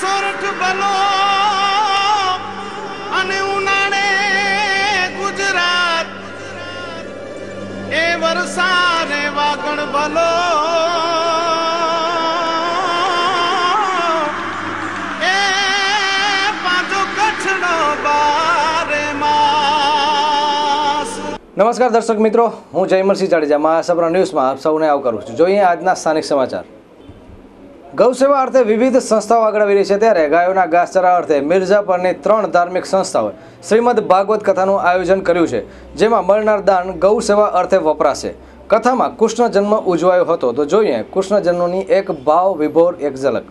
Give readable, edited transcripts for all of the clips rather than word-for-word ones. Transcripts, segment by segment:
સોરઠ બલો અને ઉનાળે ગુજરાત એ વરસાદે વાગણ બલો એ પાછો કચ્છનો બારે માસ। નમસ્કાર દર્શક મિત્રો, હું જયમલસિંહ જાડેજા મહાસભા ન્યૂઝમાં આપ સૌને આવકારું છું। જોઈએ આજના સ્થાનિક સમાચાર। ગૌસેવા અર્થે વિવિધ સંસ્થાઓ આગળ આવી રહી છે, ત્યારે ગાયોના ઘાસચારા અર્થે મિર્ઝાપરની 3 ધાર્મિક સંસ્થાઓએ શ્રીમદ ભાગવત કથાનું આયોજન કર્યું છે, જેમાં મળનાર દાન ગૌસેવા અર્થે વપરાશે। કથામાં કૃષ્ણ જન્મ ઉજવાયો હતો, તો જોઈએ કૃષ્ણ જન્મની એક ભાવ વિભોર એક ઝલક।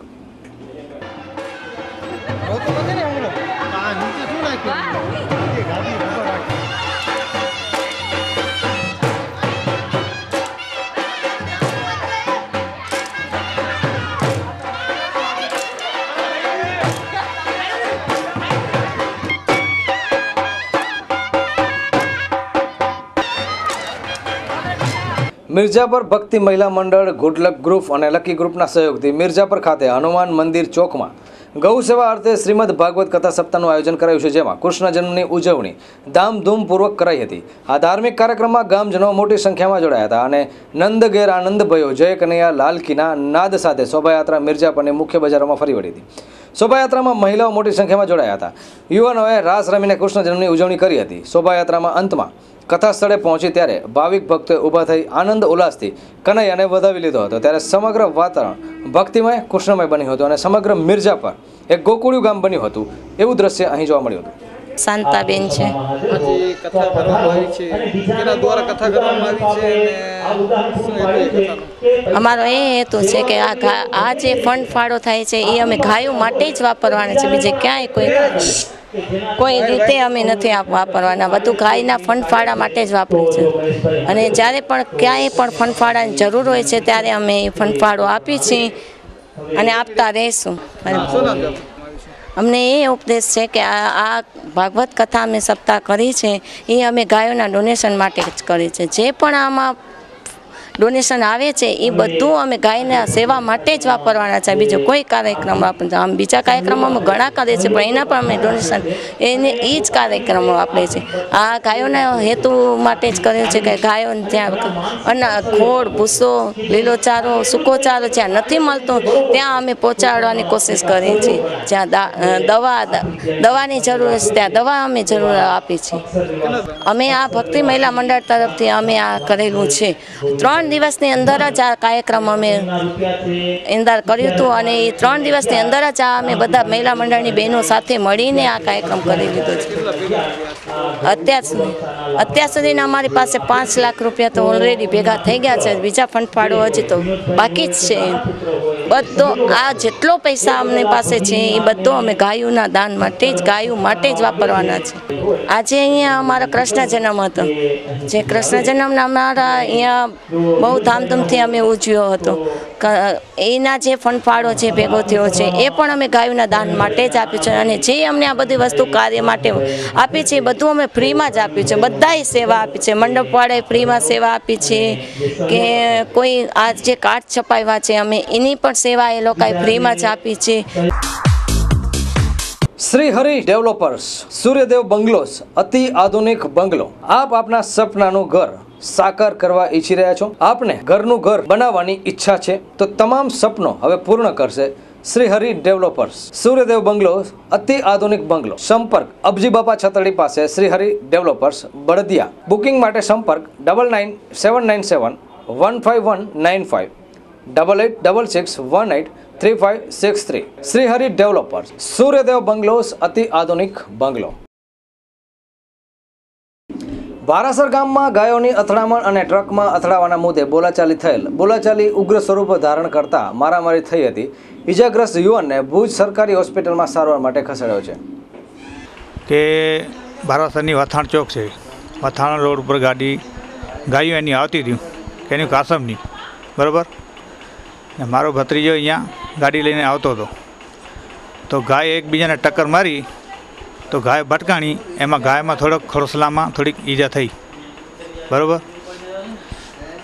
મિર્ઝાપર ભક્તિ મહિલા મંડળ, ગુડલક ગ્રુપ અને લકી ગ્રુપના સહયોગથી મિર્ઝાપર ખાતે હનુમાન મંદિર ચોકમાં ગૌસેવા અર્થે શ્રીમદ ભાગવત કથા સપ્તાહનું આયોજન કરાયું છે, જેમાં કૃષ્ણ જન્મની ઉજવણી ધામધૂમપૂર્વક કરાઈ હતી। આ ધાર્મિક કાર્યક્રમમાં ગામજનો મોટી સંખ્યામાં જોડાયા હતા અને નંદ ઘેર આનંદ ભયો જય કનૈયા લાલકીના નાદ સાથે શોભાયાત્રા મિર્ઝાપરની મુખ્ય બજારોમાં ફરી વળી હતી। શોભાયાત્રામાં મહિલાઓ મોટી સંખ્યામાં જોડાયા હતા। યુવાનોએ રાસ રમીને કૃષ્ણ જન્મની ઉજવણી કરી હતી। શોભાયાત્રામાં અંતમાં કથા સ્થળે પહોંચી ત્યારે ભાવિક ભક્તોએ ઊભા થઈ આનંદ ઉલ્લાસથી કનૈયાને વધાવી લીધો હતો। ત્યારે સમગ્ર વાતાવરણ ભક્તિમય કૃષ્ણમય બન્યું હતું અને સમગ્ર મિર્ઝાપર એક ગોકુળિયું ગામ બન્યું હતું, એવું દ્રશ્ય અહીં જોવા મળ્યું હતું। શાંતાબેન છે। આજે કથા કરવામાં આવી છે, કેના દ્વારા કથા કરવામાં આવી છે અને અમારો એ હેતુ છે કે આ જે ફંડ ફાળો થાય છે એ અમે ગાયો માટે જ વાપરવાના છે, બીજે ક્યાંય કોઈ રીતે અમે નથી વાપરવાના, બધું ગાયના ફંડ ફાળા માટે જ વાપર્યું છે। અને જ્યારે પણ ક્યાંય પણ ફંડ ફાળાની જરૂર હોય છે ત્યારે અમે એ ફંડ ફાળો આપીએ છીએ અને આપતા રહીશું। અમને એ ઉપદેશ છે કે આ ભાગવત કથા અમે સપ્તાહ કરી છે એ અમે ગાયોના ડોનેશન માટે જ કરી છે। જે પણ આમાં ડોનેશન આવે છે એ બધું અમે ગાયના સેવા માટે જ વાપરવાના છે, બીજો કોઈ કાર્યક્રમ આમ બીજા કાર્યક્રમો અમે ઘણા કરીએ છીએ પણ એના પણ અમે ડોનેશન એને એ જ કાર્યક્રમો વાપરીએ છીએ। આ ગાયોના હેતુ માટે જ કર્યું છે કે ગાયોને જ્યાં ખોળ, ભૂસો, લીલો ચારો, સૂકો ચારો જ્યાં નથી મળતો ત્યાં અમે પહોંચાડવાની કોશિશ કરીએ છીએ। જ્યાં દવાની જરૂર છે ત્યાં દવા અમે જરૂર આપીએ છીએ। અમે આ ભક્તિ મહિલા મંડળ તરફથી અમે આ કરેલું છે। 3 દિવસની અંદર જ આ કાર્યક્રમ અમે અંદર કર્યું હતું અને એ 3 દિવસની અંદર જ આ અમે બધા મહિલા મંડળની બહેનો સાથે મળીને આ કાર્યક્રમ કરી લીધો છે। અત્યાર સુધીના અમારી પાસે 5 લાખ રૂપિયા તો ઓલરેડી ભેગા થઈ ગયા છે, બીજા ફંડ ફાળો હજી તો બાકી જ છે। બધો આ જેટલો પૈસા અમને પાસે છે એ બધો અમે ગાયોના દાન માટે જ માટે જ વાપરવાના છે। આજે અહીંયા અમારો કૃષ્ણ જન્મ હતો, જે કૃષ્ણ જન્મના અમારા અહીંયા બહુ ધામધૂમથી અમે ઉજવ્યો હતો। એના જે ફંડ ફાળો છે ભેગો થયો છે એ પણ અમે ગાયોના દાન માટે જ આપ્યું છે અને જે અમને આ બધી વસ્તુ કાર્ય માટે આપી છે એ બધું અમે ફ્રીમાં જ આપ્યું છે। બધાએ સેવા આપી છે, મંડપવાળાએ ફ્રીમાં સેવા આપી છે કે કોઈ આ જે કાર્ડ છપાવ્યા છે અમે એની પણ સેવા એ લોકોએ ફ્રીમાં જ આપી છે। શ્રી હરિ ડેવલપર્સ, સૂર્યદેવ બંગલોસ, અતિ આધુનિક બંગલો। આપ આપના સપનાનું ઘર સાકાર કરવા ઈચ્છી રહ્યા છો, આપને ઘરનું ઘર બનાવવાની ઈચ્છા છે, તો તમામ સપનો હવે પૂર્ણ કરશે શ્રી હરિ ડેવલપર્સ, સૂર્યદેવ બંગલો, અતિ આધુનિક બંગલો। સંપર્ક અબજી બાપા છતડી પાસે શ્રી હરિ ડેવલપર્સ, બળદિયા। બુકિંગ માટે સંપર્ક 99 797 15195 8866183563। શ્રી હરિ ડેવલપર્સ, સૂર્યદેવ બંગલોસ, અતિ આધુનિક બંગલો। વારાસર ગામમાં ગાયોની અથડામણ અને ટ્રકમાં અથડાવાના મુદ્દે બોલાચાલી ઉગ્ર સ્વરૂપ ધારણ કરતા મારામારી થઈ હતી। ઇજાગ્રસ્ત યુવાનને ભુજ સરકારી હોસ્પિટલમાં સારવાર માટે ખસેડાયો છે। કે વારાસરની વથાણ ચોક છે, વથાણ રોડ ઉપર ગાયો એની આવતી હતી, એની કાસમની બરાબર, ને મારો ભત્રીજો અહીંયા ગાડી લઈને આવતો હતો તો ગાય એકબીજાને ટક્કર મારી તો ગાય ભટકાણી, એમાં ગાયમાં થોડોક ખોસલામાં થોડીક ઈજા થઈ બરાબર।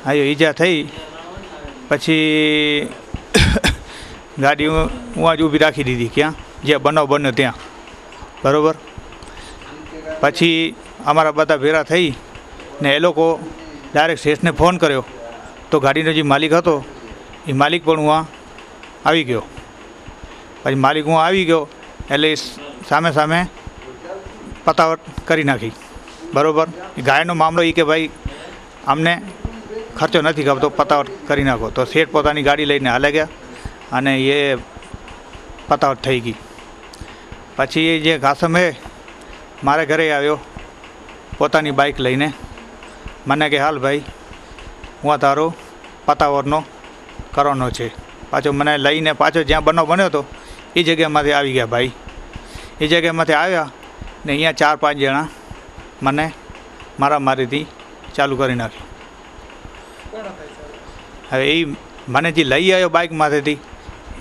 આ ઈજા થઈ પછી ગાડી હું જ ઊભી રાખી દીધી ક્યાં જ્યાં બનાવ બન્યો ત્યાં, બરાબર. પછી અમારા બધા ભેરા થઈ ને એ લોકો ડાયરેક્ટ શેઠને ફોન કર્યો, તો ગાડીનો જે માલિક હતો એ માલિક પણ હું આવી ગયો. પછી માલિક હું આવી ગયો એટલે સામે સામે પતાવટ કરી નાખી, બરાબર. ગાયનો મામલો એ કે ભાઈ અમને ખર્ચો નથી ખપતો, પતાવટ કરી નાખો. તો શેઠ પોતાની ગાડી લઈને હાલે ગયા અને એ પતાવટ થઈ ગઈ. પછી એ જે કાસમ હે મારે ઘરે આવ્યો પોતાની બાઇક લઈને, મને કે હાલ ભાઈ હું તારો પતાવટનો કરવાનો છે. પાછો મને લઈને પાછો જ્યાં બનાવ બન્યો હતો એ જગ્યામાંથી આવી ગયા ભાઈ. એ જગ્યામાંથી આવ્યા ને અહીંયા 4-5 જણા મને મારામારીથી ચાલુ કરી નાખ્યું. હવે એ મને જે લઈ આવ્યો બાઇકમાંથીથી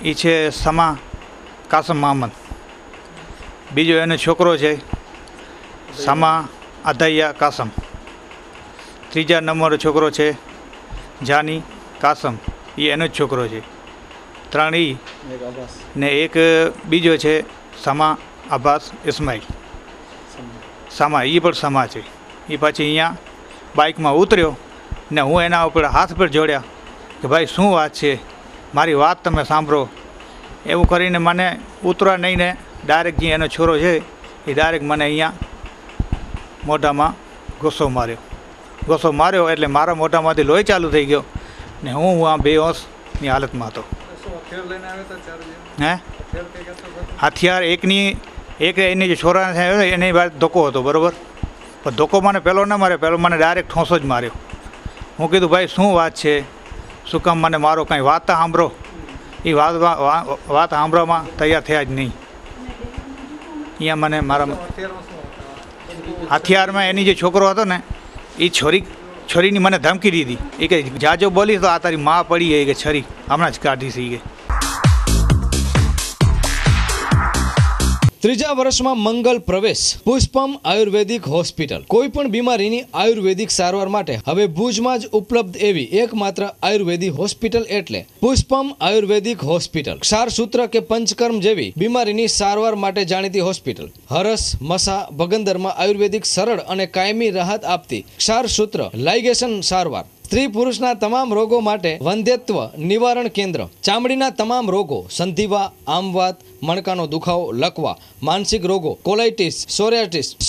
એ છે સમા કાસમ મહમદ, બીજો એનો છોકરો છે સમા અદૈયા કાસમ, ત્રીજા નંબરનો છોકરો છે જાની કાસમ, એ એનો જ છોકરો છે. 3 એ ને એક બીજો છે સમા અબ્બાસ ઇસ્માઇલ સમા, એ પણ સમા છે. એ પછી અહીંયા બાઇકમાં ઉતર્યો ને હું એના ઉપર હાથ પર જોડ્યા કે ભાઈ શું વાત છે, મારી વાત તમે સાંભળો. એવું કરીને મને ઉતરવા નહીં ને ડાયરેક્ટ જે એનો છોરો છે એ ડાયરેક્ટ મને અહીંયા મોઢામાં ગુસ્સો માર્યો એટલે મારા મોઢામાંથી લોહી ચાલુ થઈ ગયો ને હું આ બેહોશની હાલતમાં હતો. હે હથિયાર એક એની જે છોરા એની વાત ધોકો હતો, બરાબર. પણ ધોકો મને પહેલો ન માર્યો, પહેલો મને ડાયરેક્ટ ઠોંસો જ માર્યો. હું કીધું ભાઈ શું વાત છે, શું કામ મને મારો, કાંઈ વાત સાંભળો. એ વાત સાંભળવામાં તૈયાર થયા જ નહીં. અહીંયા મને મારા હથિયારમાં એની જે છોકરો હતો ને એ છરીની મને ધમકી દીધી. એ કે જાજો બોલી તો આ તારી માં પડી ગઈ કે છરી હમણાં જ કાઢી સી ગઈ. ત્રીજા વર્ષમાં મંગલ પ્રવેશ. પુષ્પમ આયુર્વેદિક હોસ્પિટલ. કોઈ પણ બીમારીની આયુર્વેદિક સારવાર માટે હવે ભુજમાં જ ઉપલબ્ધ એવી એકમાત્ર આયુર્વેદિક હોસ્પિટલ એટલે પુષ્પમ આયુર્વેદિક હોસ્પિટલ. ક્ષારસૂત્ર કે પંચકર્મ જેવી બીમારીની સારવાર માટે જાણીતી હોસ્પિટલ. હરસ, મસા, ભગંદરમાં આયુર્વેદિક સરળ અને કાયમી રાહત આપતી ક્ષારસૂત્ર લાઇગેશન સારવાર. સ્ત્રી પુરુષના તમામ રોગો માટે વંધ્યત્વ નિવારણ કેન્દ્ર. ચામડીના તમામ રોગો, સંધિવા, આમવાત, મણકાનો દુખાવો, લકવા, માનસિક રોગો, કોલાઇટિસ,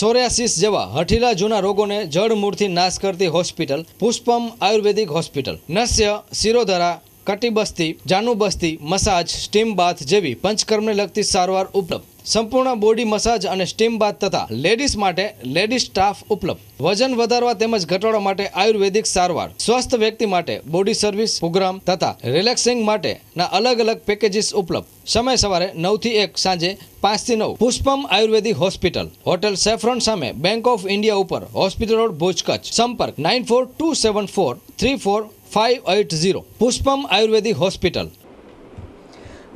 સોરિયાસિસ જેવા હઠીલા જૂના રોગોને જડમૂળથી નાશ કરતી હોસ્પિટલ પુષ્પમ આયુર્વેદિક હોસ્પિટલ. નસ્ય, શિરોધરા, કટિબસ્તી, જાનુબસ્તી, મસાજ, સ્ટીમ બાથ જેવી પંચકર્મને લગતી સારવાર ઉપલબ્ધ. સંપૂર્ણ બોડી મસાજ અને સ્ટીમ બાથ તથા લેડીઝ માટે લેડીઝ સ્ટાફ ઉપલબ્ધ. વજન વધારવા તેમજ ઘટાડવા માટે આયુર્વેદિક સારવાર. સ્વસ્થ વ્યક્તિ માટે બોડી સર્વિસ પ્રોગ્રામ તથા રિલેક્સિંગ માટેના અલગ અલગ પેકેજીસ ઉપલબ્ધ. સમય સવારે 9 થી 1, સાંજે 5 થી 9. પુષ્પમ આયુર્વેદિક હોસ્પિટલ, હોટેલ સેફ્રોન સામે, બેંક ઓફ ઇન્ડિયા ઉપર, હોસ્પિટલ રોડ, ભુજ, કચ્છ. સંપર્ક 9427434580. પુષ્પમ આયુર્વેદિક હોસ્પિટલ.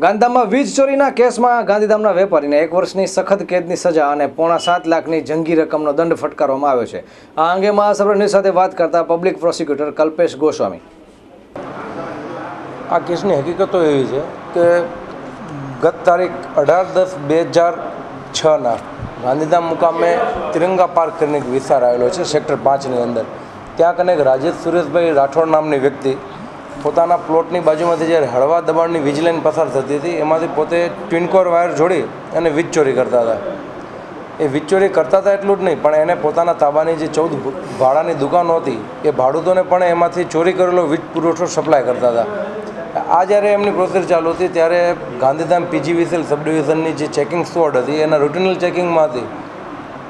ગાંધીધામમાં વીજ ચોરીના કેસમાં ગાંધીધામના વેપારીને 1 વર્ષની સખત કેદની સજા અને 7.5 લાખની જંગી રકમનો દંડ ફટકારવામાં આવ્યો છે. આ અંગે મહાસભ્યની સાથે વાત કરતા પબ્લિક પ્રોસિક્યુટર કલ્પેશ ગોસ્વામી. આ કેસની હકીકતો એવી છે કે ગત તારીખ 18/10/2006ના ગાંધીધામ મુકામે તિરંગા પાર્ક કરીને એક વિસ્તાર આવેલો છે સેક્ટર 5ની અંદર. ત્યાં કને એક રાજેશ સુરેશભાઈ રાઠોડ નામની વ્યક્તિ પોતાના પ્લોટની બાજુમાંથી જ્યારે હળવા દબાણની વીજ લાઈન પસાર થતી હતી એમાંથી પોતે ટ્વિનકોર વાયર જોડી અને વીજ ચોરી કરતા હતા. એ વીજ ચોરી કરતા હતા એટલું જ નહીં, પણ એને પોતાના તાબાની જે 14 ભાડાની દુકાનો હતી એ ભાડૂતોને પણ એમાંથી ચોરી કરેલો વીજ પુરવઠો સપ્લાય કરતા હતા. આ જ્યારે એમની પ્રોસેસ ચાલુ હતી ત્યારે ગાંધીધામ PGVCL સબ ડિવિઝનની જે ચેકિંગ સ્ક્વોડ હતી એના રૂટિનલ ચેકિંગમાં હતી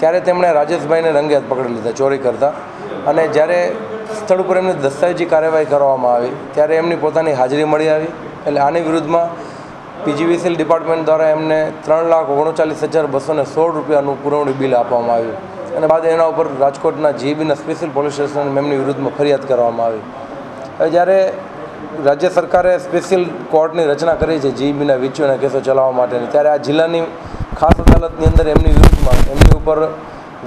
ત્યારે તેમણે રાજેશભાઈને રંગે હાથ પકડી લીધા ચોરી કરતા. અને જ્યારે સ્થળ ઉપર એમની દસ્તાવેજી કાર્યવાહી કરવામાં આવી ત્યારે એમની પોતાની હાજરી મળી આવી. એટલે આની વિરુદ્ધમાં PGVCL ડિપાર્ટમેન્ટ દ્વારા એમને 3,39,216 રૂપિયાનું પુરવણી બિલ આપવામાં આવ્યું. અને બાદ એના ઉપર રાજકોટના GEBના સ્પેશિયલ પોલીસ સ્ટેશન એમની વિરુદ્ધમાં ફરિયાદ કરવામાં આવી. હવે જ્યારે રાજ્ય સરકારે સ્પેશિયલ કોર્ટની રચના કરી છે GEBના વીજચોરીના કેસો ચલાવવા માટેની, ત્યારે આ જિલ્લાની ખાસ અદાલતની અંદર એમની વિરુદ્ધમાં એમની ઉપર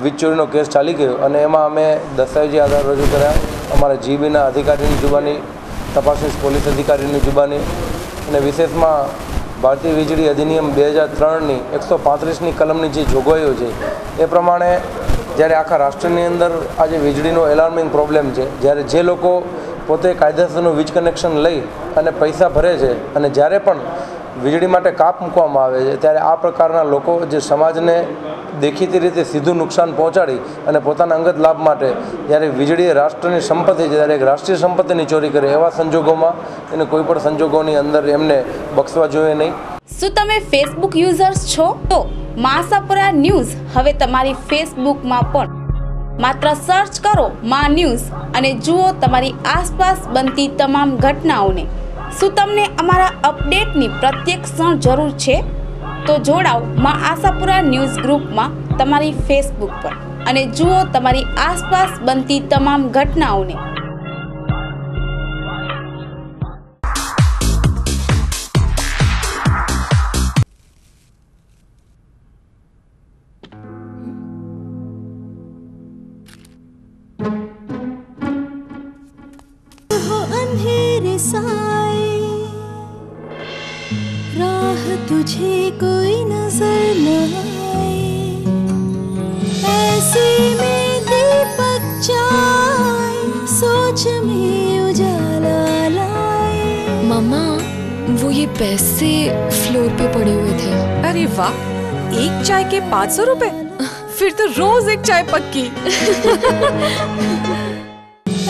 વીજ ચોરીનો કેસ ચાલી ગયો અને એમાં અમે દસ્તાવેજી આધાર રજૂ કર્યા. અમારા GEBના અધિકારીની જુબાની, તપાસનીશ પોલીસ અધિકારીની જુબાની અને વિશેષમાં ભારતીય વીજળી અધિનિયમ 2003ની 135ની કલમની જે જોગવાઈઓ છે એ પ્રમાણે જ્યારે આખા રાષ્ટ્રની અંદર આજે વીજળીનો એલાર્મિંગ પ્રોબ્લેમ છે, જ્યારે જે લોકો પોતે કાયદેસરનું વીજ કનેક્શન લઈ અને પૈસા ભરે છે અને જ્યારે પણ વીજળી માટે કાપ મૂકવામાં આવે છે ત્યારે આ પ્રકારના લોકો જે સમાજને દેખીતી રીતે સીધું નુકસાન પહોંચાડી અને પોતાના અંગત લાભ માટે જ્યારે વીજળી એ રાષ્ટ્રની સંપત્તિ છે ત્યારે એક રાષ્ટ્રીય સંપત્તિની ચોરી કરે, એવા સંજોગોમાં એને કોઈ પણ સંજોગોની અંદર એમને બક્ષવા જોઈએ નહીં. શું તમે ફેસબુક યુઝર્સ છો? તો મા આશાપુરા ન્યૂઝ હવે તમારી ફેસબુકમાં પણ માત્ર સર્ચ કરો મા ન્યૂઝ અને જુઓ તમારી આસપાસ બનતી તમામ ઘટનાઓને. શું તમને અમારા અપડેટની પ્રત્યેક ક્ષણ જરૂર છે? તો જોડાઓ મા આશાપુરા ન્યૂઝ ગ્રુપમાં તમારી ફેસબુક પર અને જુઓ તમારી આસપાસ બનતી તમામ ઘટનાઓને. तुझे कोई नजर न आए, ऐसे में दीपक जाए, सोच में उजाला लाए. मम्मा, वो ये पैसे फ्लोर पे पड़े हुए थे. अरे वाह, एक चाय के 500 रुपए? फिर तो रोज एक चाय पक्की.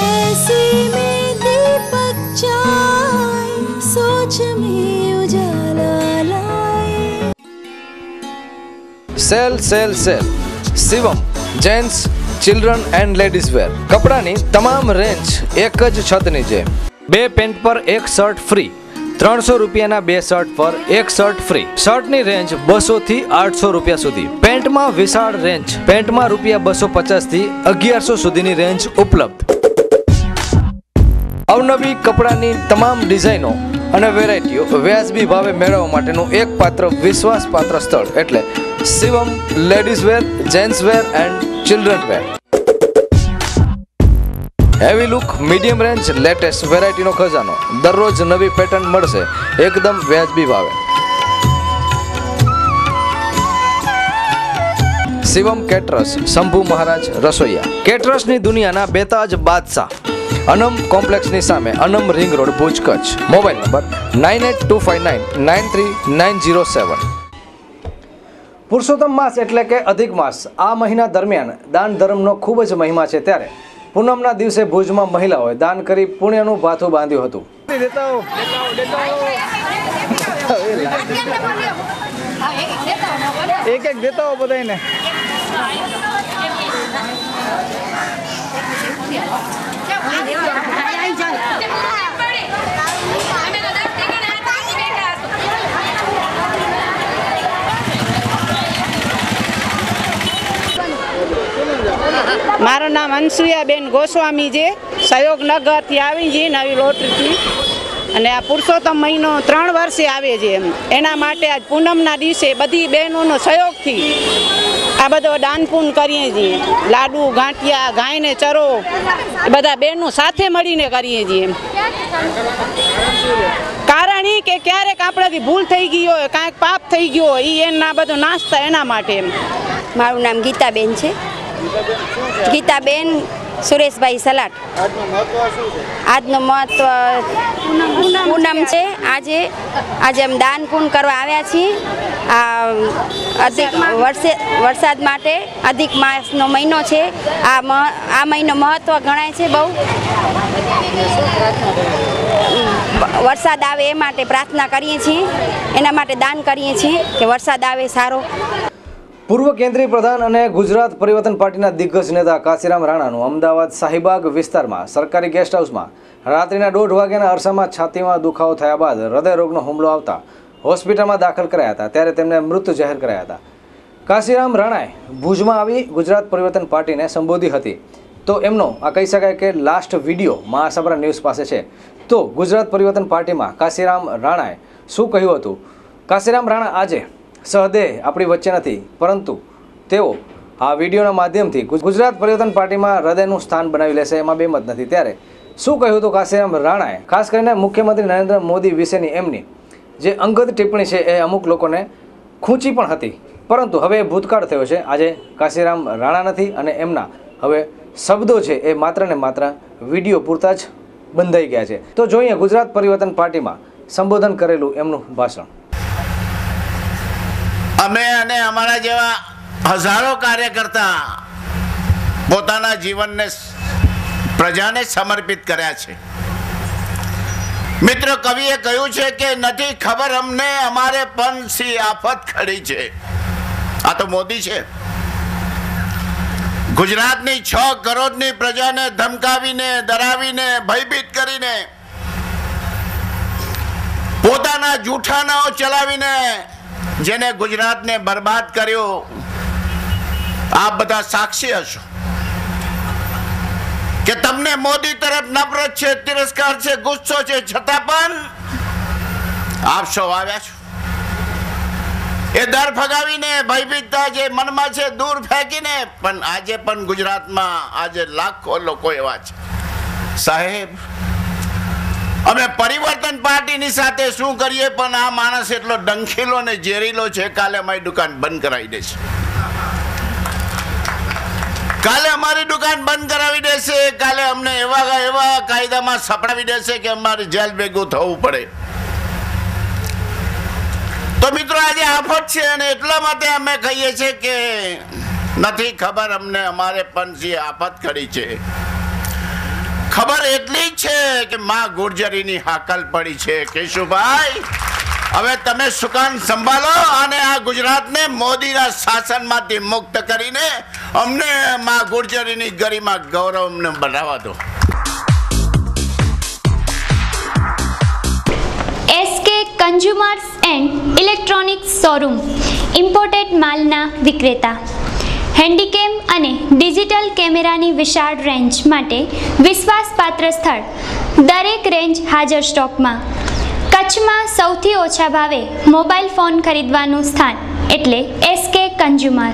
ऐसे में दीपक जाए, सोच में उजाला लाए. Sale sale sale Shivam gents children and ladies wear કપડાની તમામ રેન્જ એક જ છત નીચે. 2 પેન્ટ પર 1 શર્ટ ફ્રી. 300 રૂપિયાના 2 શર્ટ પર 1 શર્ટ ફ્રી. શર્ટની રેન્જ 200 થી 800 રૂપિયા સુધી. પેન્ટમાં વિશાળ રેન્જ. પેન્ટમાં રૂપિયા 250 થી 1100 સુધીની રેન્જ ઉપલબ્ધ. અવનવી કપડાની તમામ ડિઝાઇનો અને વેરાયટીઓ વ્યાજબી ભાવે મેળવવા માટેનું એકમાત્ર વિશ્વાસપાત્ર સ્થળ એટલે Shivam ladies wear, gents wear and children wear. Heavy look, medium range, latest વેરાયટીનો ખજાનો. દરરોજ નવી પેટર્ન મળશે એકદમ વ્યાજબી ભાવે. શિવમ કેટરર્સ, શંભુ મહારાજ રસોઈયા. કેટરર્સની દુનિયાના બેતાજ બાદશાહ. અનમ કોમ્પ્લેક્સની સામે, Anam ring road, Bhuj, Kutch. Mobile number 9825993907. Purushottam માસ એટલે કે અધિક માસ. આ મહિના દરમિયાન દાન ધર્મનો ખૂબ જ મહિમા છે. ત્યારે પૂનમના દિવસે ભુજમાં મહિલાઓએ દાન કરી પુણ્યનું ભાથું બાંધ્યું હતું. એક એક દેતા હો બધાને. મારું નામ અનસુયાબેન ગોસ્વામી છે. સહયોગનગરથી આવી છે, નવી લોટરીથી. અને આ પુરુષોત્તમ મહિનો 3 વર્ષે આવે છે. એના માટે આજ પૂનમના દિવસે બધી બહેનોનો સહયોગથી આ બધો દાન પૂન કરીએ છીએ. લાડુ, ગાંઠિયા, ગાયને ચરો એ બધા બહેનો સાથે મળીને કરીએ છીએ. કારણ એ કે ક્યારેક આપણાથી ભૂલ થઈ ગઈ હોય, કાંઈક પાપ થઈ ગયો હોય, એ એના બધો નાશ થાય એના માટે. મારું નામ ગીતાબેન છે. ગીતાબેન સુરેશભાઈ સલાટ. આજનું મહત્વ પૂનમ છે. આજે અમે દાન પૂન કરવા આવ્યા છીએ. આ અધિક વરસાદ માટે અધિક માસનો મહિનો છે. આ મહિનો મહત્વ ગણાય છે બહુ. વરસાદ આવે એ માટે પ્રાર્થના કરીએ છીએ. એના માટે દાન કરીએ છીએ કે વરસાદ આવે સારો. પૂર્વ કેન્દ્રીય પ્રધાન અને ગુજરાત પરિવર્તન પાર્ટીના દિગ્ગજ નેતા કાશીરામ રાણાનું અમદાવાદ શાહીબાગ વિસ્તારમાં સરકારી ગેસ્ટ હાઉસમાં રાત્રિના 1:30 વાગ્યાના અરસામાં છાતીમાં દુખાવો થયા બાદ હૃદયરોગનો હુમલો આવતા હોસ્પિટલમાં દાખલ કરાયા હતા. ત્યારે તેમને મૃત જાહેર કરાયા હતા. કાશીરામ રાણાએ ભુજમાં આવી ગુજરાત પરિવર્તન પાર્ટીને સંબોધી હતી. તો એમનો આ કહી શકાય કે લાસ્ટ વિડીયો મા આશાપુરા ન્યૂઝ પાસે છે. તો ગુજરાત પરિવર્તન પાર્ટીમાં કાશીરામ રાણાએ શું કહ્યું હતું? કાશીરામ રાણા આજે સહદેહ આપણી વચ્ચે નથી, પરંતુ તેઓ આ વિડીયોના માધ્યમથી ગુજરાત પરિવર્તન પાર્ટીમાં હૃદયનું સ્થાન બનાવી લેશે, એમાં બેમત નથી. ત્યારે શું કહ્યું હતું કાશીરામ રાણાએ? ખાસ કરીને મુખ્યમંત્રી નરેન્દ્ર મોદી વિશેની એમની જે અંગત ટિપ્પણી છે એ અમુક લોકોને ખૂંચી પણ હતી, પરંતુ હવે ભૂતકાળ થયો છે. આજે કાશીરામ રાણા નથી અને એમના હવે શબ્દો છે એ માત્ર ને માત્ર વિડીયો પૂરતા જ બંધાઈ ગયા છે. તો જોઈએ ગુજરાત પરિવર્તન પાર્ટીમાં સંબોધન કરેલું એમનું ભાષણ. અમે અને અમારા જેવા હજારો કાર્યકર્તા પોતાના જીવનને પ્રજાને સમર્પિત કર્યા છે. મિત્ર, કવિએ કહ્યું છે કે નથી ખબર અમને અમારે પણ સી આફત ખડી છે. આ તો મોદી છે. ગુજરાતની 6 કરોડની પ્રજાને ધમકાવીને, ડરાવીને, ભયભીત કરીને, પોતાના જૂઠા નાવ ચલાવીને જેને ગુજરાતને બરબાદ કર્યો, આપ બધા સાક્ષી હશો કે તમને મોદી તરફ નફરત છે, તિરસ્કાર છે, ગુસ્સો છે, છતાં પણ આપ સૌ આવ્યા છો. એ ડર ફગાવીને, ભયભીતતા જે મનમાં છે દૂર ફેંકીને, પણ આજે પણ ગુજરાતમાં આજે લાખો લોકો એવા છે. સાહેબ, અમે પરિવર્તન પાર્ટીની સાથે શું કરીએ, પણ આ માણસ એટલો ડંખીલો ને ઝેરીલો છે, કાલે અમારી દુકાન બંધ કરાવી દેશે. કાલે અમારી દુકાન બંધ કરાવી દેશે. કાલે અમને એવા કાયદામાં સપડાવી દેશે કે અમારે જેલ ભેગું થવું પડે. તો મિત્રો, આજે આફત છે અને એટલા માટે અમે કહીએ છીએ કે નથી ખબર અમને અમારે પણ જે આફત કરી છે. ખબર એટલી જ છે કે માં ગુર્જરીની હાકલ પડી છે. કેશુભાઈ, હવે તમે સુકાન સંભાળો અને આ ગુજરાતને મોદીના શાસનમાંથી મુક્ત કરીને અમને માં ગુર્જરીની ગરિમા ગૌરવ અમને બનાવવા દો. SK consumers and electronics showroom imported માલના વિક્રેતા. હેન્ડીકેમ અને ડિજિટલ કેમેરાની વિશાળ રેન્જ માટે વિશ્વાસપાત્ર સ્થળ. દરેક રેન્જ હાજર સ્ટોકમાં. કચ્છમાં સૌથી ઓછા ભાવે મોબાઈલ ફોન ખરીદવાનું સ્થાન એટલે SK consumer.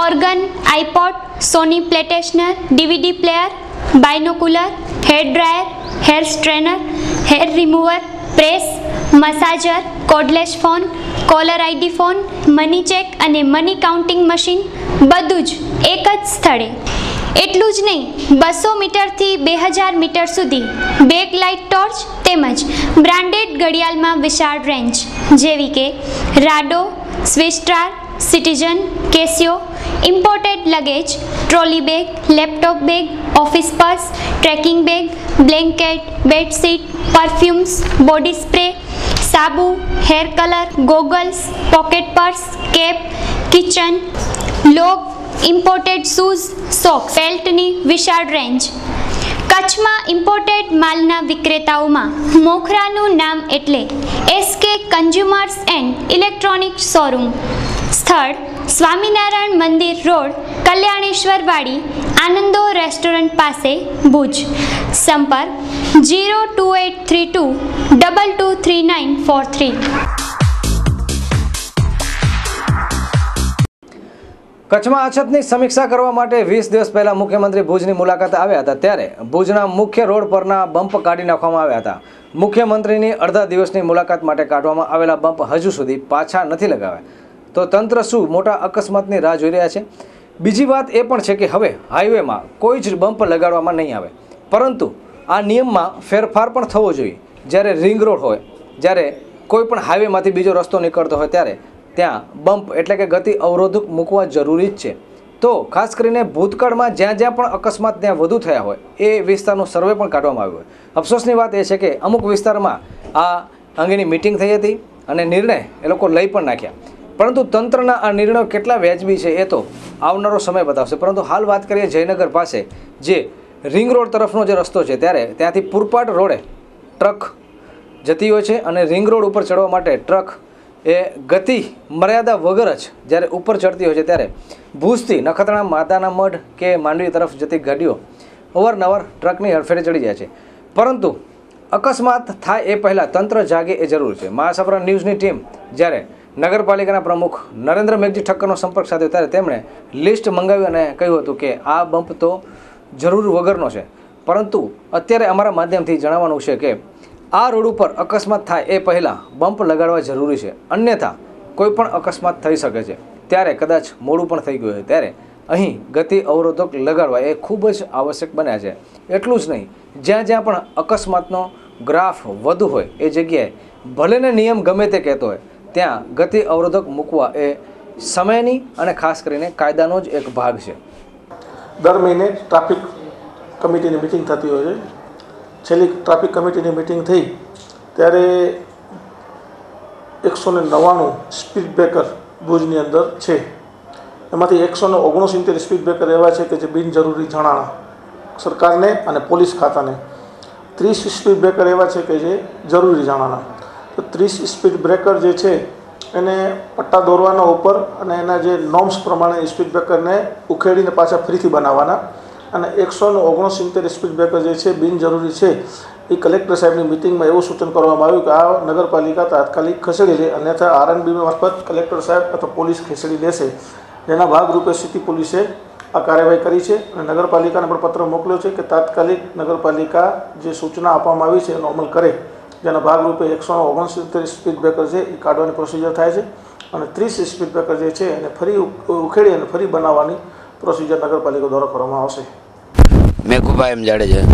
Organ, iPod, Sony PlayStation, DVD player, binocular, hair dryer, hair strainer, hair remover, press, massager, cordless phone, caller ID phone, money check અને મની કાઉન્ટિંગ મશીન, બધું જ એક જ સ્થળે. એટલું જ નહીં, 200 મીટરથી 2000 મીટર સુધી બેક લાઇટ ટોર્ચ તેમજ બ્રાન્ડેડ ઘડિયાળમાં વિશાળ રેન્જ જેવી કે Rado, Swistar, Citizen, Casio. Imported luggage, trolley bag, laptop bag, office purse, trekking bag, blanket, bedsheet, perfumes, body spray, સાબુ, hair colour, goggles, pocket purse, cap, kitchen, લોગ, imported shoes, socks, બેલ્ટની વિશાળ range. કચ્છમાં imported માલના વિક્રેતાઓમાં મોખરાનું નામ એટલે SK consumers and electronics showroom. સ્થળ સ્વામિનારાયણ મંદિર રોડ, કલ્યાણેશ્વર વાડી, આનંદો રેસ્ટોરન્ટ પાસે, ભુજ. સંપર્ક 02832 223943. કચ્છમાં અછતની સમીક્ષા કરવા માટે 20 દિવસ પહેલા મુખ્યમંત્રી ભુજની મુલાકાતે આવ્યા હતા, ત્યારે ભુજના મુખ્ય રોડ પરના બમ્પ કાઢી નાખવામાં આવ્યા હતા. મુખ્યમંત્રીની અડધા દિવસની મુલાકાત માટે કાઢવામાં આવેલા બમ્પ હજુ સુધી પાછા નથી લગાવ્યા. તો તંત્ર શું મોટા અકસ્માતની રાહ જોઈ રહ્યા છે? બીજી વાત એ પણ છે કે હવે હાઈવેમાં કોઈ જ બમ્પ લગાડવામાં નહીં આવે, પરંતુ આ નિયમમાં ફેરફાર પણ થવો જોઈએ. જ્યારે રિંગ રોડ હોય, જ્યારે કોઈ પણ હાઈવેમાંથી બીજો રસ્તો નીકળતો હોય, ત્યારે ત્યાં બમ્પ એટલે કે ગતિ અવરોધક મૂકવા જરૂરી જ છે. તો ખાસ કરીને ભૂતકાળમાં જ્યાં જ્યાં પણ અકસ્માત ત્યાં વધુ થયા હોય એ વિસ્તારનો સર્વે પણ કાઢવામાં આવ્યો હોય. અફસોસની વાત એ છે કે અમુક વિસ્તારમાં આ અંગેની મિટિંગ થઈ હતી અને નિર્ણય એ લોકો લઈ પણ નાખ્યા, પરંતુ તંત્રના આ નિર્ણયો કેટલા વ્યાજબી છે એ તો આવનારો સમય બતાવશે. પરંતુ હાલ વાત કરીએ જયનગર પાસે જે રિંગ રોડ તરફનો જે રસ્તો છે, ત્યારે ત્યાંથી પૂરપાટ રોડે ટ્રક જતી હોય છે અને રિંગ રોડ ઉપર ચડવા માટે ટ્રક એ ગતિ મર્યાદા વગર જ જ્યારે ઉપર ચડતી હોય છે, ત્યારે ભુજથી નખત્રાણા, માતાના મઢ કે માંડવી તરફ જતી ગાડીઓ અવારનવાર ટ્રકની હડફેટે ચડી જાય છે. પરંતુ અકસ્માત થાય એ પહેલાં તંત્ર જાગે એ જરૂર છે. મહાસાપરા ન્યૂઝની ટીમ જ્યારે નગરપાલિકાના પ્રમુખ નરેન્દ્ર મેઘજી ઠક્કરનો સંપર્ક સાધ્યો, ત્યારે તેમણે લિસ્ટ મંગાવ્યું અને કહ્યું હતું કે આ બમ્પ તો જરૂર વગરનો છે. પરંતુ અત્યારે અમારા માધ્યમથી જણાવવાનું છે કે આ રોડ ઉપર અકસ્માત થાય એ પહેલાં બમ્પ લગાડવા જરૂરી છે, અન્યથા કોઈ પણ અકસ્માત થઈ શકે છે. ત્યારે કદાચ મોડું પણ થઈ ગયું હોય ત્યારે અહીં ગતિ અવરોધક લગાડવા એ ખૂબ જ આવશ્યક બન્યા છે. એટલું જ નહીં, જ્યાં જ્યાં પણ અકસ્માતનો ગ્રાફ વધુ હોય એ જગ્યાએ ભલેને નિયમ ગમે તે કહેતો હોય ત્યાં ગતિ અવરોધક મૂકવા એ સમયની અને ખાસ કરીને કાયદાનો જ એક ભાગ છે. દર મહિને ટ્રાફિક કમિટીની મિટિંગ થતી હોય છે. છેલ્લી ટ્રાફિક કમિટીની મિટિંગ થઈ ત્યારે 199 સ્પીડ બ્રેકર ભુજની અંદર છે. એમાંથી 169 સ્પીડ બ્રેકર એવા છે કે જે બિનજરૂરી જણાણા સરકારને અને પોલીસ ખાતાને. 30 સ્પીડ બ્રેકર એવા છે કે જે જરૂરી જણાણા. તો 30 સ્પીડ બ્રેકર જે છે એને પટ્ટા દોરવાના ઉપર અને એના જે નોર્મ્સ પ્રમાણે સ્પીડ બ્રેકરને ઉખેડીને પાછા ફરીથી બનાવવાના. અને 169 સ્પીડ બ્રેકર જે છે બિનજરૂરી છે એ કલેક્ટર સાહેબની મિટિંગમાં એવું સૂચન કરવામાં આવ્યું કે આ નગરપાલિકા તાત્કાલિક ખસેડી લે, અન્યથા આરએનબી મારફત કલેક્ટર સાહેબ અથવા પોલીસ ખસેડી લેશે. જેના ભાગરૂપે સિટી પોલીસે આ કાર્યવાહી કરી છે અને નગરપાલિકાને પણ પત્ર મોકલ્યો છે કે તાત્કાલિક નગરપાલિકા જે સૂચના આપવામાં આવી છે એનો અમલ કરે. જેના ભાગરૂપે 169 સ્પીડ બ્રેકર છે એ કાઢવાની પ્રોસિજર થાય છે અને 30 સ્પીડ બ્રેકર જે છે એને ફરી ઉખેડી અને ફરી બનાવવાની પ્રોસિજર નગરપાલિકા દ્વારા કરવામાં આવશે. મેઘુભાઈ એમ જાડેજા.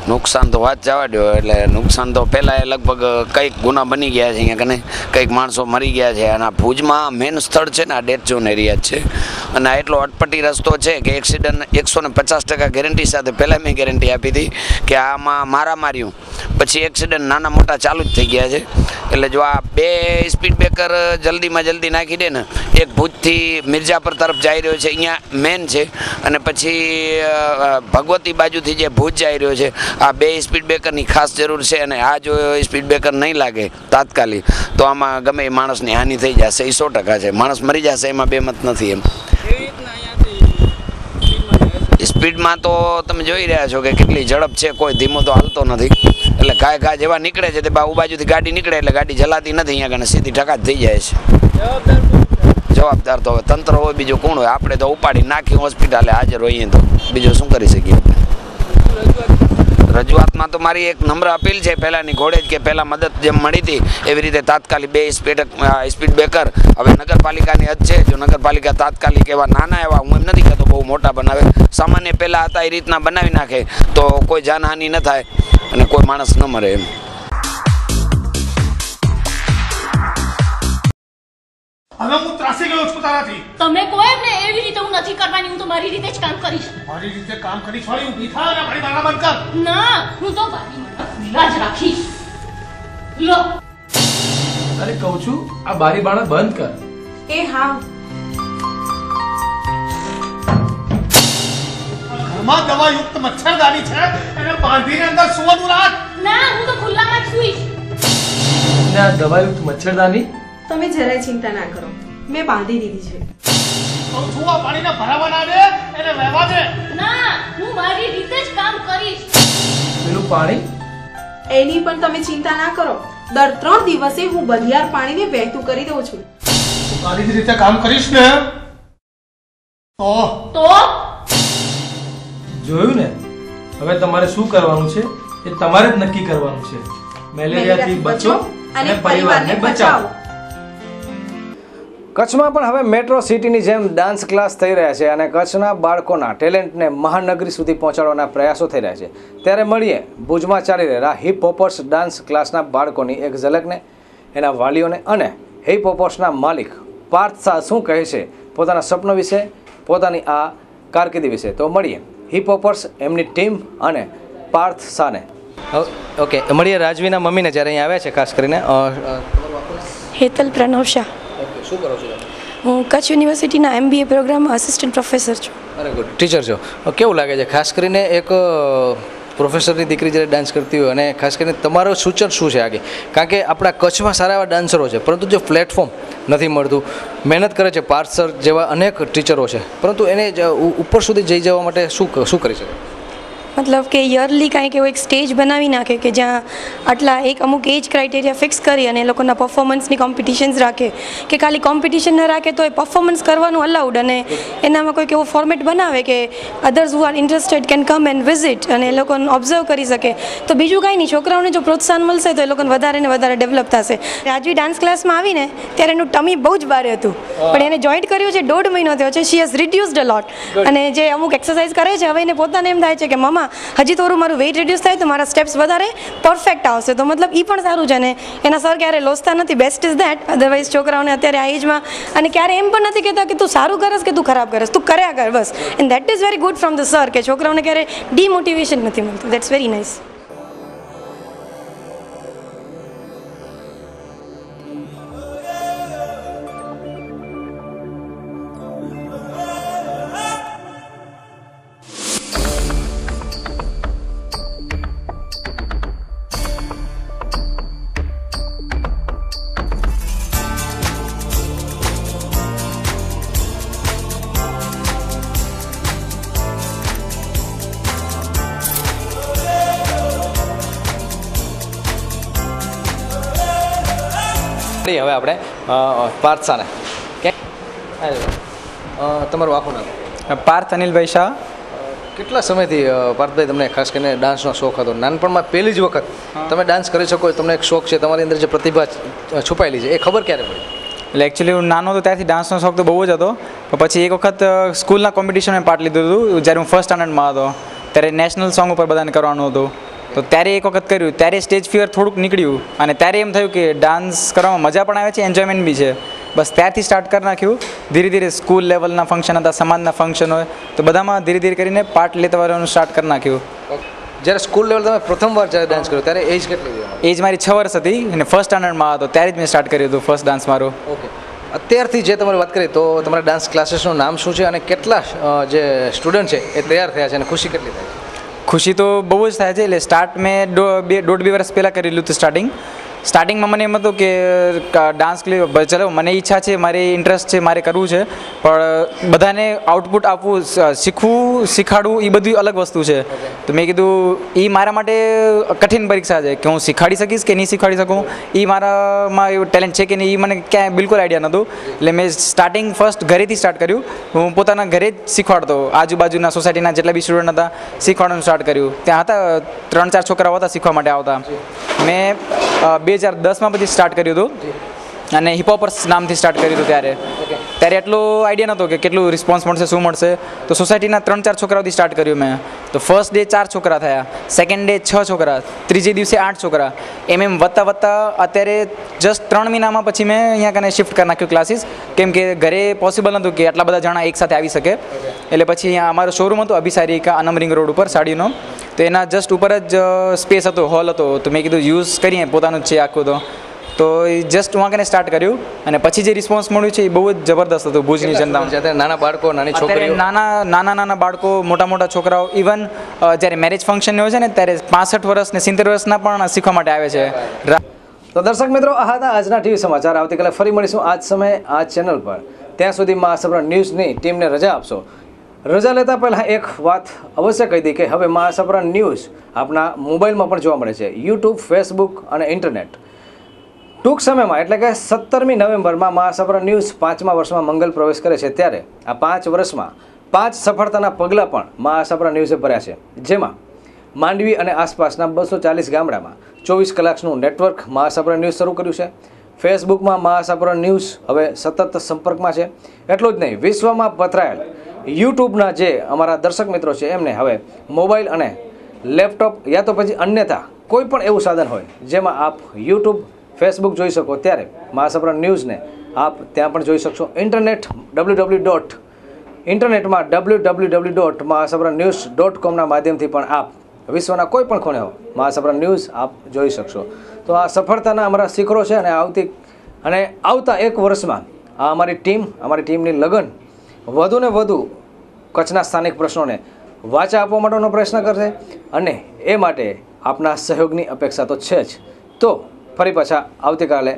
નુકસાન તો વાત જવા દો, એટલે નુકસાન તો પહેલાં લગભગ કંઈક ગુના બની ગયા છે અહીંયા કને, કંઈક માણસો મરી ગયા છે. અને ભુજમાં મેઇન સ્થળ છે ને આ ડેથ ઝોન એરિયા જ છે અને આ એટલો અટપટી રસ્તો છે કે એક્સિડન્ટ 150% ગેરંટી સાથે પહેલાં મેં ગેરંટી આપી હતી કે આમાં મારા માર્યું પછી એક્સિડન્ટ નાના મોટા ચાલુ જ થઈ ગયા છે. એટલે જો આ 2 સ્પીડ બ્રેકર જલ્દીમાં જલ્દી નાખી દે ને, એક ભુજથી મિર્જાપર તરફ જઈ રહ્યો છે અહીંયા મેન છે અને પછી ભગવતી બાજુથી જે ભુજ જઈ રહ્યો છે, આ 2 સ્પીડ બ્રેકરની ખાસ જરૂર છે. અને આ જો સ્પીડ બ્રેકર નહીં લાગે તાત્કાલિક તો આમાં ગમે એ માણસની હાનિ થઈ જશે, એ 100% છે. માણસ મરી જશે એમાં બે મત નથી. એમ સ્પીડમાં તો તમે જોઈ રહ્યા છો કે કેટલી ઝડપ છે, કોઈ ધીમો તો હાલતો નથી. એટલે ઘા જેવા નીકળે છે તે બાજુથી ગાડી નીકળે એટલે ગાડી જલાતી નથી, અહીંયા કને સીધી ઠકા જ થઈ જાય છે. જવાબદાર તો હવે તંત્ર હોય, બીજું કોણ હોય? આપણે તો ઉપાડી નાખી હોસ્પિટલે હાજર હોઈએ તો બીજું શું કરી શકીએ? રજૂઆતમાં તો મારી એક નમ્ર અપીલ છે પહેલાંની ઘોડે જ કે પહેલાં મદદ જેમ મળી હતી એવી રીતે તાત્કાલિક 2 સ્પીડ બ્રેકર હવે નગરપાલિકાની હદ છે. જો નગરપાલિકા તાત્કાલિક એવા નાના એવા, હું એમ નથી કહેતો બહુ મોટા બનાવે, સામાન્ય પહેલાં હતા એ રીતના બનાવી નાખે તો કોઈ જાનહાનિ ન થાય અને કોઈ માણસ ન મરે. એમ હવે હું ત્રાસી ગયો છું તારાથી. તમે કહો એમ ને એવી રીતે હું નથી કરવાની, હું તો મારી રીતે જ કામ કરીશ. મારી રીતે કામ કરીશ વાળી ઊભી થા અને મારી બારા બંધ કર. ના, હું તો મારી લાજ રાખીશ. લો. અરે કહું છું આ બારી બાણા બંધ કર. એ હા. ઘરમાં દવાયુક્ત મચ્છરદાની છે એને બાંધીને અંદર સુવાનું રાખ. ના, હું તો ખુલ્લામાં જ સૂઈશ. ના, દવાયુક્ત મચ્છરદાની તમે જરાય ચિંતા ના કરો, મેં બાંધી દીધી છે. તો છું આ પાણીને ભરાવા ના દે, એને વહેવા દે. ના, હું મારી રીતે જ કામ કરીશ. પેલું પાણી એની પણ તમે ચિંતા ના કરો, દર 3 દિવસે હું બંધિયાર પાણીને વહેતું કરી દઉં છું. મારી જ રીતે કામ કરીશ ને તો જોયું ને, હવે તમારે શું કરવાનું છે એ તમારે જ નક્કી કરવાનું છે. મેલેરિયાથી બચો અને પરિવારને બચાવો. કચ્છમાં પણ હવે મેટ્રો સિટીની જેમ ડાન્સ ક્લાસ થઈ રહ્યા છે અને કચ્છના બાળકોના ટેલેન્ટને મહાનગરી સુધી પહોંચાડવાના પ્રયાસો થઈ રહ્યા છે. ત્યારે મળીએ ભુજમાં ચાલી રહેલા હિપ હોપર્સ ડાન્સ ક્લાસના બાળકોની એક ઝલકને, એના વાલીઓને અને હિપ હોપર્સના માલિક પાર્થ શાહ શું કહે છે પોતાના સપનો વિશે, પોતાની આ કારકિર્દી વિશે. તો મળીએ હિપ હોપર્સ, એમની ટીમ અને પાર્થ શાહને. ઓકે, મળીએ રાજવીના મમ્મીને જ્યારે અહીં આવ્યા છે ખાસ કરીને. હેતલ પ્રણવ શાહ. શું કરો છો? હું કચ્છ યુનિવર્સિટીના MBA પ્રોગ્રામમાં અસિસ્ટન્ટ પ્રોફેસર છું. અરે ગુડ, ટીચર છો. કેવું લાગે છે ખાસ કરીને એક પ્રોફેસરની દીકરી જ્યારે ડાન્સ કરતી હોય અને ખાસ કરીને તમારો સૂચન શું છે આગે? કારણ કે આપણા કચ્છમાં સારા એવા ડાન્સરો છે પરંતુ જે પ્લેટફોર્મ નથી મળતું. મહેનત કરે છે પાર્થ સર જેવા અનેક ટીચરો છે પરંતુ એને ઉપર સુધી જઈ જવા માટે શું કરી શકે? મતલબ કે યરલી કાંઈક એવો એક સ્ટેજ બનાવી નાખે કે જ્યાં આટલા એક અમુક એજ ક્રાઇટેરિયા ફિક્સ કરી અને એ લોકોના પરફોર્મન્સની કોમ્પિટિશન્સ રાખે કે ખાલી કોમ્પિટિશન ન રાખે તો એ પરફોર્મન્સ કરવાનું અલાઉડ, અને એનામાં કોઈક એવો ફોર્મેટ બનાવે કે others who are interested can come and visit અને એ લોકોને ઓબ્ઝર્વ કરી શકે. તો બીજું કાંઈ નહીં, છોકરાઓને જો પ્રોત્સાહન મળશે તો એ લોકોને વધારે ને વધારે ડેવલપ થશે. રાજવી ડાન્સ ક્લાસમાં આવીને ત્યારે એનું ટમી બહુ જ ભારે હતું, પણ એને જોઈન્ટ કર્યું છે 1.5 મહિનો થયો છે. શી હેઝ રિડ્યુસ્ડ અ લોટ, અને જે અમુક એક્સરસાઇઝ કરે છે હવે એને પોતાને એમ થાય છે કે મમ્મા હજી થોડું મારું વેઇટ રિડ્યુસ થાય તો મારા સ્ટેપ્સ વધારે પરફેક્ટ આવશે. તો મતલબ એ પણ સારું છે ને એના સર ક્યારે લોસતા નથી. Best is that. અધરવાઇઝ છોકરાઓને અત્યારે આ એજમાં અને ક્યારે એમ પણ નથી કહેતા કે તું સારું કરસ કે તું ખરાબ કરસ, તું કર્યા કર બસ. And that is very good from the sir કે છોકરાઓને ક્યારે ડીમોટિવેશન નથી મળતું. That's very nice. હવે આપણે પાર્થસાને તમારું આખું નામ? પાર્થ અનિલભાઈ શાહ. કેટલા સમયથી પાર્થભાઈ તમને ખાસ કરીને ડાન્સનો શોખ હતો? નાનપણમાં પહેલી જ વખત તમે ડાન્સ કરી શકો, તમને એક શોખ છે, તમારી અંદર જે પ્રતિભા છુપાયેલી છે, એ ખબર ક્યારે પડી? એટલે એકચ્યુઅલી હું નાનો હતો ત્યારથી ડાન્સનો શોખ તો બહુ જ હતો. પછી એક વખત સ્કૂલના કોમ્પિટિશનમાં પાર્ટ લીધું હતું. જ્યારે હું ફર્સ્ટ સ્ટાન્ડર્ડમાં હતો ત્યારે નેશનલ સોંગ ઉપર બધાને કરવાનું હતું, તો ત્યારે એક વખત કર્યું. ત્યારે સ્ટેજ ફિયર થોડુંક નીકળ્યું અને ત્યારે એમ થયું કે ડાન્સ કરવામાં મજા પણ આવે છે, એન્જોયમેન્ટ બી છે. બસ ત્યારથી સ્ટાર્ટ કરી નાખ્યું. ધીરે ધીરે સ્કૂલ લેવલના ફંક્શન હતા, સમાજના ફંક્શન હોય તો બધામાં ધીરે ધીરે કરીને પાર્ટ લેતા વરવાનું સ્ટાર્ટ કરી નાખ્યું. જ્યારે સ્કૂલ લેવલ તમે પ્રથમવાર જ્યારે ડાન્સ કર્યો ત્યારે એજ કેટલી? એજ મારી 6 વર્ષ હતી અને ફર્સ્ટ સ્ટાન્ડર્ડમાં હતો ત્યારે જ મેં સ્ટાર્ટ કર્યું હતું ફર્સ્ટ ડાન્સ મારું. ઓકે. અત્યારથી જે તમારી વાત કરી તો તમારા ડાન્સ ક્લાસીસનું નામ શું છે અને કેટલા જે સ્ટુડન્ટ છે એ તૈયાર થયા છે અને ખુશી કેટલી થાય છે? ખુશી તો બહુ જ થાય છે. એટલે સ્ટાર્ટ મેં 1.5-2 વર્ષ પહેલાં કરેલું હતું. સ્ટાર્ટિંગમાં મને એમ હતું કે ડાન્સ ચલો મને ઈચ્છા છે, મારી ઇન્ટરેસ્ટ છે, મારે કરવું છે, પણ બધાને આઉટપુટ આપવું, શીખવું, શીખાડવું એ બધું અલગ વસ્તુ છે. તો મેં કીધું એ મારા માટે કઠિન પરીક્ષા છે કે હું શીખાડી શકીશ કે નહીં શીખાડી શકું, એ મારામાં એવું ટેલેન્ટ છે કે નહીં એ મને ક્યાંય બિલકુલ આઈડિયા નહોતું. એટલે મેં સ્ટાર્ટિંગ ફર્સ્ટ ઘરેથી સ્ટાર્ટ કર્યું. હું પોતાના ઘરે જ શીખવાડતો. આજુબાજુના સોસાયટીના જેટલા બી સ્ટુડન્ટ હતા શીખવાડવાનું સ્ટાર્ટ કર્યું. ત્યાં હતા 3-4 છોકરાઓ હતા શીખવા માટે આવતા. મેં 2010માં પછી સ્ટાર્ટ કર્યું હતું અને હિપહોપર્સ નામથી સ્ટાર્ટ કર્યું હતું. ત્યારે એટલો આઈડિયા નહોતો કે કેટલું રિસ્પોન્સ મળશે, શું મળશે. તો સોસાયટીના 3-4 છોકરાઓથી સ્ટાર્ટ કર્યું મેં. તો ફર્સ્ટ ડે 4 છોકરા થયા, સેકન્ડ ડે 6 છોકરા, ત્રીજે દિવસે 8 છોકરા, એમ વધતા અત્યારે જસ્ટ 3 મહિનામાં પછી મેં અહીંયા કને શિફ્ટ કરી નાખ્યું ક્લાસીસ. કેમ કે ઘરે પોસિબલ નહોતું કે આટલા બધા જણા એકસાથે આવી શકે. એટલે પછી અહીંયા અમારો શોરૂમ હતો અભિસારી આનમ રિંગ રોડ ઉપર સાડીનો, તો એના જસ્ટ ઉપર જ સ્પેસ હતો, હોલ હતો. તો મેં કીધું યુઝ કરીએ, પોતાનું જ છે આખું. તો એ જસ્ટ હું આગળ સ્ટાર્ટ કર્યું અને પછી જે રિસ્પોન્સ મળ્યું છે એ બહુ જ જબરદસ્ત હતું. ભુજની જનતા, નાના બાળકો, નાની છોકરીઓ, નાના બાળકો, મોટા છોકરાઓ, ઇવન જ્યારે મેરેજ ફંક્શન હોય છે ને ત્યારે 65 વર્ષ ને 70 વર્ષના પણ શીખવા માટે આવે છે. તો દર્શક મિત્રો, આ હતા આજના ટીવી સમાચાર. આવતીકાલે ફરી મળીશું આ જ સમયે આ ચેનલ પર. ત્યાં સુધીમાં આસપરા ન્યૂઝની ટીમને રજા આપશો. રજા લેતા પહેલાં એક વાત અવશ્ય કહી દઈ કે હવે આસપરા ન્યૂઝ આપણા મોબાઈલમાં પણ જોવા મળે છે, યુટ્યુબ, ફેસબુક અને ઇન્ટરનેટ. ટૂંક સમયમાં એટલે કે 17મી નવેમ્બરમાં આસપરા ન્યૂઝ 5મા વર્ષમાં મંગલ પ્રવેશ કરે છે. ત્યારે આ 5 વર્ષમાં 5 સફળતાના પગલાં પણ આસપરા ન્યૂઝે ભર્યા છે, જેમાં માંડવી અને આસપાસના 240 ગામડામાં 24 કલાકનું નેટવર્ક આસપરા ન્યૂઝ શરૂ કર્યું છે. ફેસબુકમાં આસપરા ન્યૂઝ હવે સતત સંપર્કમાં છે. એટલું જ નહીં, વિશ્વમાં પથરાયેલ યુટ્યુબના જે અમારા દર્શક મિત્રો છે એમને હવે મોબાઈલ અને લેપટોપ યા તો પછી અન્યથા કોઈ પણ એવું સાધન હોય જેમાં આપ યુટ્યુબ, ફેસબુક જોઈ શકો, ત્યારે આસપરા ન્યૂઝને આપ ત્યાં પણ જોઈ શકશો. ઇન્ટરનેટમાં www.maasaprannews.com માધ્યમથી પણ આપ વિશ્વના કોઈ પણ ખૂણે હો આસપરા ન્યૂઝ આપ જોઈ શકશો. તો આ સફળતાના અમારા શિખરો છે અને આવતા 1 વર્ષમાં આ અમારી ટીમની લગન વધુને વધુ કચ્છના સ્થાનિક પ્રશ્નોને વાચા આપવા માટેનો પ્રયત્ન કરશે અને એ માટે આપના સહયોગની અપેક્ષા તો છે જ. તો ફરી પાછા આવતીકાલે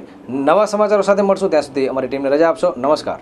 નવા સમાચારો સાથે મળશું. ત્યાં સુધી અમારી ટીમને રજા આપશો. નમસ્કાર.